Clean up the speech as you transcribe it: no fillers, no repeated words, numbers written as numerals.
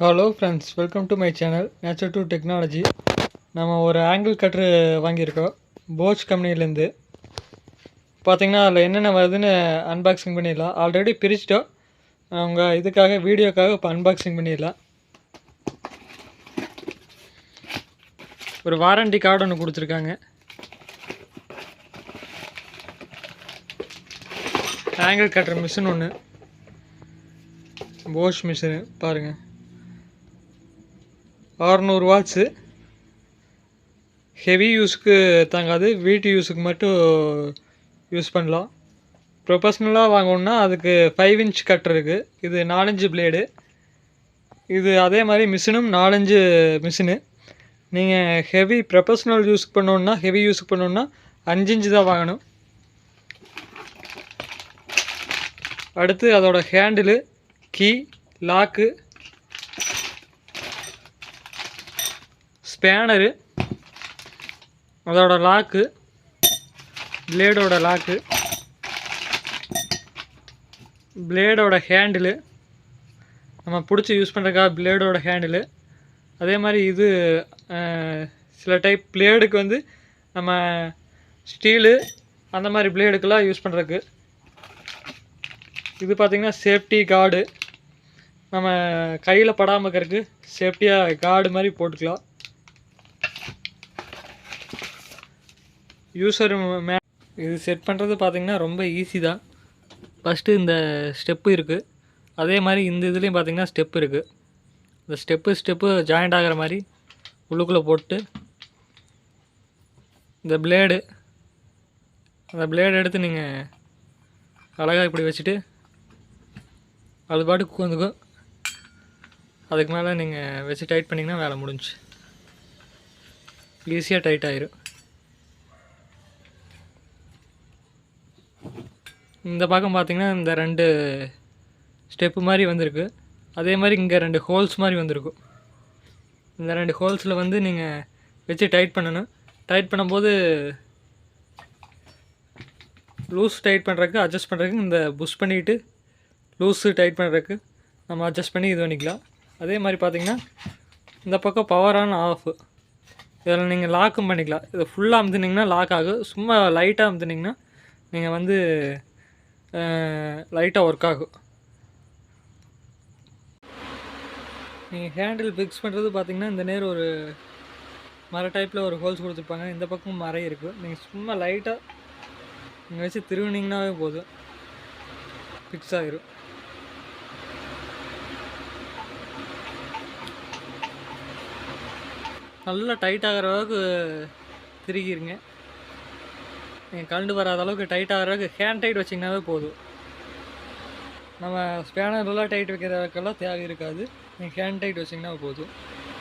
Hello friends, welcome to my channel nature to technology. நம்ம ஒரு angle cutter வாங்கியிருக்கோம் போச் கம்பெனிலேருந்து. பார்த்திங்கன்னா அதில் என்னென்ன வருதுன்னு அன்பாக்சிங் பண்ணிடலாம். ஆல்ரெடி பிரிச்சிட்டோம். அவங்க இதுக்காக வீடியோக்காக இப்போ அன்பாக்சிங் பண்ணிடலாம். ஒரு வாரண்டி கார்டு ஒன்று கொடுத்துருக்காங்க. ஆங்கிள் கட்ரு மிஷின் ஒன்று, போச் மிஷினு பாருங்கள். 600 வாட்ஸு. ஹெவி யூஸுக்கு தாங்காது, வீட்டு யூஸுக்கு மட்டும் யூஸ் பண்ணலாம். ப்ரொஃபஷ்னலாக வாங்கணுன்னா அதுக்கு 5 இன்ச் கட்டர் இருக்குது. இது 4 இன்ச்சு பிளேடு. இது அதே மாதிரி மிஷினும் 4 இன்ச்சு மிஷினு. நீங்கள் ஹெவி ப்ரொஃபஷ்னல் யூஸ் பண்ணணுன்னா, ஹெவி யூஸ் பண்ணணுன்னா 5 இன்ச்சு தான் வாங்கணும். அடுத்து அதோட ஹேண்டிலு, கீ, லாக்கு, ஸ்பேனரு, அதோட லாக்கு, பிளேடோட லாக்கு, பிளேடோட ஹேண்டிலு, நம்ம பிடிச்சி யூஸ் பண்ணுறதுக்காக பிளேடோட ஹேண்டிலு. அதே மாதிரி இது சில டைப் பிளேடுக்கு வந்து நம்ம ஸ்டீலு அந்த மாதிரி பிளேடுக்கெல்லாம் யூஸ் பண்ணுறதுக்கு. இது பார்த்திங்கன்னா சேஃப்டி கார்டு, நம்ம கையில் படாமல் இருக்கிறதுக்கு சேஃப்டியாக கார்டு மாதிரி போட்டுக்கலாம். யூஸர் இது செட் பண்ணுறது பார்த்திங்கன்னா ரொம்ப ஈஸி தான். ஃபஸ்ட்டு இந்த ஸ்டெப்பு இருக்குது. அதே மாதிரி இந்த இதுலேயும் பார்த்திங்கன்னா ஸ்டெப்பு இருக்குது. இந்த ஸ்டெப்பு ஜாயிண்ட் ஆகிற மாதிரி உள்ளுக்குள்ளே போட்டு இந்த பிளேடு, அந்த பிளேடு எடுத்து நீங்கள் அழகாக இப்படி வச்சுட்டு அது பாட்டுக்கு உட்காந்துக்கும். அதுக்கு மேலே நீங்கள் வச்சு டைட் பண்ணிங்கன்னா வேலை முடிஞ்சு, ஈஸியாக டைட் ஆயிரும். இந்த பக்கம் பார்த்திங்கன்னா இந்த 2 ஸ்டெப்பு மாதிரி வந்திருக்கு. அதே மாதிரி இங்கே 2 ஹோல்ஸ் மாதிரி வந்திருக்கும். இந்த 2 ஹோல்ஸில் வந்து நீங்கள் வச்சு டைட் பண்ணணும். டைட் பண்ணும்போது லூஸ் டைட் பண்ணுறதுக்கு, அட்ஜஸ்ட் பண்ணுறதுக்கு இந்த புஷ் பண்ணிவிட்டு லூஸு டைட் பண்ணுறதுக்கு நம்ம அட்ஜஸ்ட் பண்ணி இது பண்ணிக்கலாம். அதே மாதிரி பார்த்திங்கன்னா இந்த பக்கம் பவர் ஆன் ஆஃப், இதில் நீங்கள் லாக்கும் பண்ணிக்கலாம். இதை ஃபுல்லாக அமுத்துனிங்கன்னா லாக் ஆகும். சும்மா லைட்டாக அமுத்துனிங்கன்னா நீங்கள் வந்து லைட்டாக ஒர்க் ஆகும். நீங்கள் ஹேண்டில் ஃபிக்ஸ் பண்ணுறது பார்த்திங்கன்னா இந்த நேரம் ஒரு மர டைப்பில் ஒரு ஹோல்ஸ் கொடுத்துருப்பாங்க. இந்த பக்கம் மரம் இருக்குது. நீங்கள் சும்மா லைட்டாக நீங்கள் வச்சு திருவினிங்கனாவே போதும், ஃபிக்ஸ் ஆகிரும். நல்லா டைட் ஆகிற அளவுக்கு திருகிருங்க. நீங்கள் கண்டு வராத அளவுக்கு டைட் ஆகிற அளவுக்கு ஹேண்ட் டைட் வச்சிங்கனாவே போதும். நம்ம ஸ்பேனர்லாம் டைட் வைக்கிறதுக்கெல்லாம் தேவை இருக்காது. நீங்கள் ஹேண்ட் டைட் வச்சிங்கன்னா போதும்.